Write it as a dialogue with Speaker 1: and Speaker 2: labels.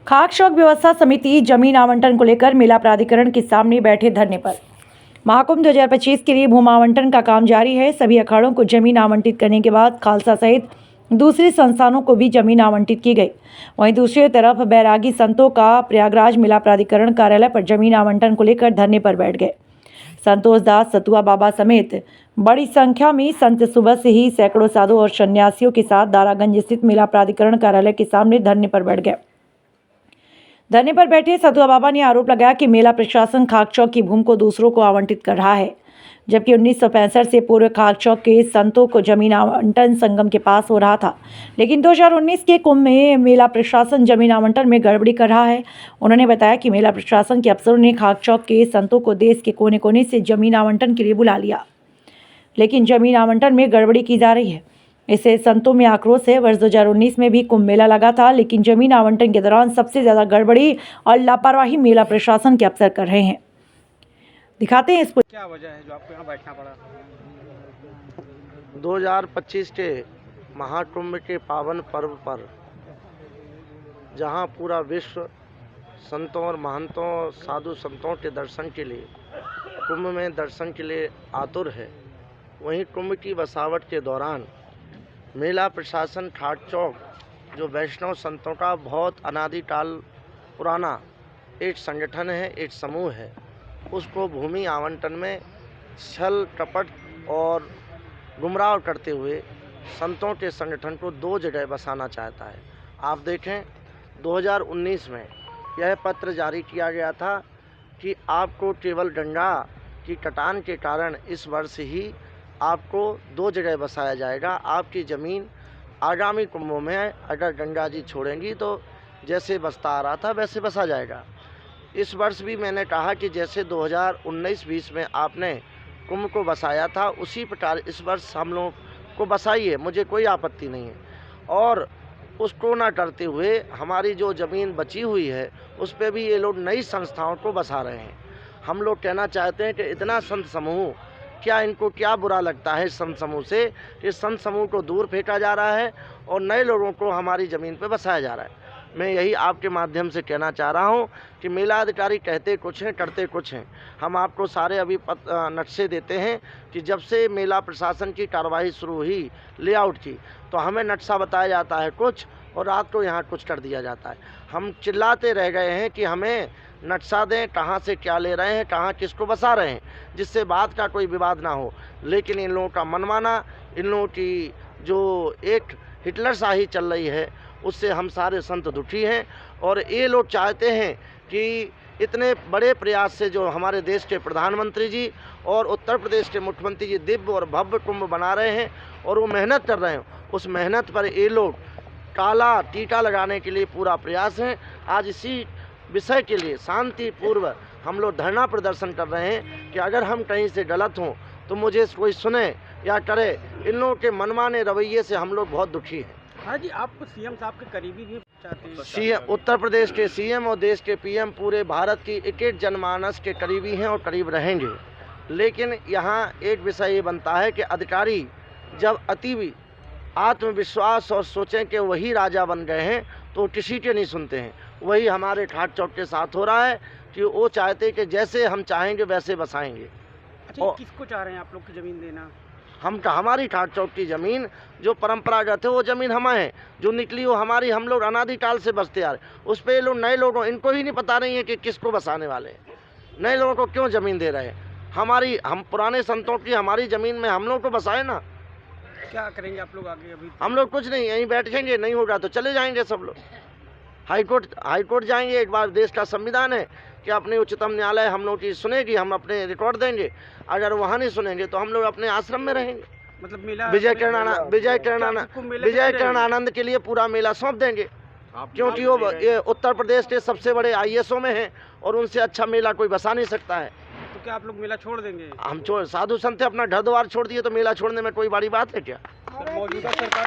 Speaker 1: खाक शौक व्यवस्था समिति जमीन आवंटन को लेकर मेला प्राधिकरण के सामने बैठे धरने पर। महाकुंभ 2025 के लिए भूमि आवंटन का काम जारी है। सभी अखाड़ों को जमीन आवंटित करने के बाद खालसा सहित दूसरे संस्थानों को भी जमीन आवंटित की गई। वहीं दूसरी तरफ बैरागी संतों का प्रयागराज मेला प्राधिकरण कार्यालय पर जमीन आवंटन को लेकर धरने पर बैठ गए। संतोष दास सतुआ बाबा समेत बड़ी संख्या में संत सुबह से ही सैकड़ों साधु और सन्यासियों के साथ दारागंज स्थित मेला प्राधिकरण कार्यालय के सामने धरने पर बैठ गए। धरने पर बैठे सतुआ बाबा ने आरोप लगाया कि मेला प्रशासन खाक चौक की भूमि को दूसरों को आवंटित कर रहा है, जबकि 1965 से पूर्व खाक चौक के संतों को जमीन आवंटन संगम के पास हो रहा था, लेकिन 2019 के कुंभ में मेला प्रशासन जमीन आवंटन में गड़बड़ी कर रहा है। उन्होंने बताया कि मेला प्रशासन के अफसरों ने खाक चौक के संतों को देश के कोने कोने से जमीन आवंटन के लिए बुला लिया, लेकिन जमीन आवंटन में गड़बड़ी की जा रही है। इससे संतों में आक्रोश है। वर्ष 2019 में भी कुंभ मेला लगा था, लेकिन जमीन आवंटन के दौरान सबसे ज्यादा गड़बड़ी और लापरवाही मेला प्रशासन के अफसर कर रहे हैं। दिखाते हैं इसको।
Speaker 2: क्या वजह है जो आपको यहाँ बैठना पड़ा?
Speaker 3: 2025 के महाकुंभ के पावन पर्व पर जहाँ पूरा विश्व संतों और महंतों साधु संतों के दर्शन के लिए कुंभ में दर्शन के लिए आतुर है, वहीं कुंभ की बसावट के दौरान मेला प्रशासन खाक चौक जो वैष्णव संतों का बहुत अनादिकाल पुराना एक संगठन है, एक समूह है, उसको भूमि आवंटन में छल कपट और गुमराह करते हुए संतों के संगठन को दो जगह बसाना चाहता है। आप देखें 2019 में यह पत्र जारी किया गया था कि आपको केवल गंगा की कटान के कारण इस वर्ष ही आपको दो जगह बसाया जाएगा। आपकी ज़मीन आगामी कुंभों में अगर गंगा जी छोड़ेंगी तो जैसे बसता आ रहा था वैसे बसा जाएगा। इस वर्ष भी मैंने कहा कि जैसे 2019-20 में आपने कुंभ को बसाया था, उसी प्रकार इस वर्ष हम लोग को बसाइए, मुझे कोई आपत्ति नहीं है। और उसको ना करते हुए हमारी जो ज़मीन बची हुई है उस पर भी ये लोग नई संस्थाओं को बसा रहे हैं। हम लोग कहना चाहते हैं कि इतना संत समूह, क्या इनको क्या बुरा लगता है संत समूह से कि संत समूह को दूर फेंका जा रहा है और नए लोगों को हमारी ज़मीन पर बसाया जा रहा है। मैं यही आपके माध्यम से कहना चाह रहा हूं कि मेला अधिकारी कहते कुछ हैं करते कुछ हैं। हम आपको सारे अभी नक्शे देते हैं कि जब से मेला प्रशासन की कार्रवाई शुरू हुई लेआउट की, तो हमें नक्शा बताया जाता है कुछ और रात को यहाँ कुछ कर दिया जाता है। हम चिल्लाते रह गए हैं कि हमें नक्शा दें, कहाँ से क्या ले रहे हैं, कहाँ किसको बसा रहे हैं, जिससे बात का कोई विवाद ना हो। लेकिन इन लोगों का मनमाना, इन लोगों की जो एक हिटलरशाही चल रही है, उससे हम सारे संत दुखी हैं। और ये लोग चाहते हैं कि इतने बड़े प्रयास से जो हमारे देश के प्रधानमंत्री जी और उत्तर प्रदेश के मुख्यमंत्री जी दिव्य और भव्य कुंभ बना रहे हैं और वो मेहनत कर रहे हैं, उस मेहनत पर ये लोग काला टीका लगाने के लिए पूरा प्रयास हैं। आज इसी विषय के लिए शांतिपूर्व हम लोग धरना प्रदर्शन कर रहे हैं कि अगर हम कहीं से गलत हों तो मुझे कोई सुने या करे। इन लोगों के मनमाने रवैये से हम लोग बहुत दुखी हैं।
Speaker 2: हाँ जी, आप सीएम साहब के करीबी भी चाहते हैं?
Speaker 3: सीएम, उत्तर प्रदेश के सीएम और देश के पीएम पूरे भारत की एक एक जनमानस के करीबी हैं और करीब रहेंगे। लेकिन यहाँ एक विषय ये बनता है कि अधिकारी जब अति आत्मविश्वास और सोचें कि वही राजा बन गए हैं तो किसी के नहीं सुनते हैं। वही हमारे खाक चौक के साथ हो रहा है कि वो चाहते कि जैसे हम चाहेंगे वैसे बसाएंगे।
Speaker 2: अच्छा, किसको चाह रहे हैं आप लोग की ज़मीन देना?
Speaker 3: हमारी खाक चौक की ज़मीन जो परंपरागत है वो ज़मीन हमारे हैं, जो निकली वो हमारी, हम लोग अनादिकाल से बसते आ रहे। उस पर ये लोग नए लोगों, इनको ही नहीं पता नहीं है कि किसको बसाने वाले हैं, नए लोगों को क्यों ज़मीन दे रहे हैं। हम पुराने संतों की हमारी ज़मीन में हम लोग को बसाए ना।
Speaker 2: क्या करेंगे आप लोग आगे? अभी
Speaker 3: हम लोग कुछ नहीं, यहीं बैठेंगे, नहीं होगा तो चले जाएंगे सब लोग। हाईकोर्ट जाएंगे। एक बार देश का संविधान है कि अपने उच्चतम न्यायालय हम लोग की सुनेगी, हम अपने रिकॉर्ड देंगे। अगर वहाँ नहीं सुनेंगे तो हम लोग अपने आश्रम में रहेंगे।
Speaker 2: मतलब मेला
Speaker 3: विजय किरण आनंद के लिए पूरा मेला सौंप देंगे, क्योंकि वो ये उत्तर प्रदेश के सबसे बड़े IASओं में हैं और उनसे अच्छा मेला कोई बसा नहीं सकता है।
Speaker 2: तो क्या आप लोग मेला छोड़ देंगे?
Speaker 3: हम साधु संत अपना घर द्वार छोड़ दिए तो मेला छोड़ने में कोई बड़ी बात है क्या?
Speaker 2: मौजूदा सरकार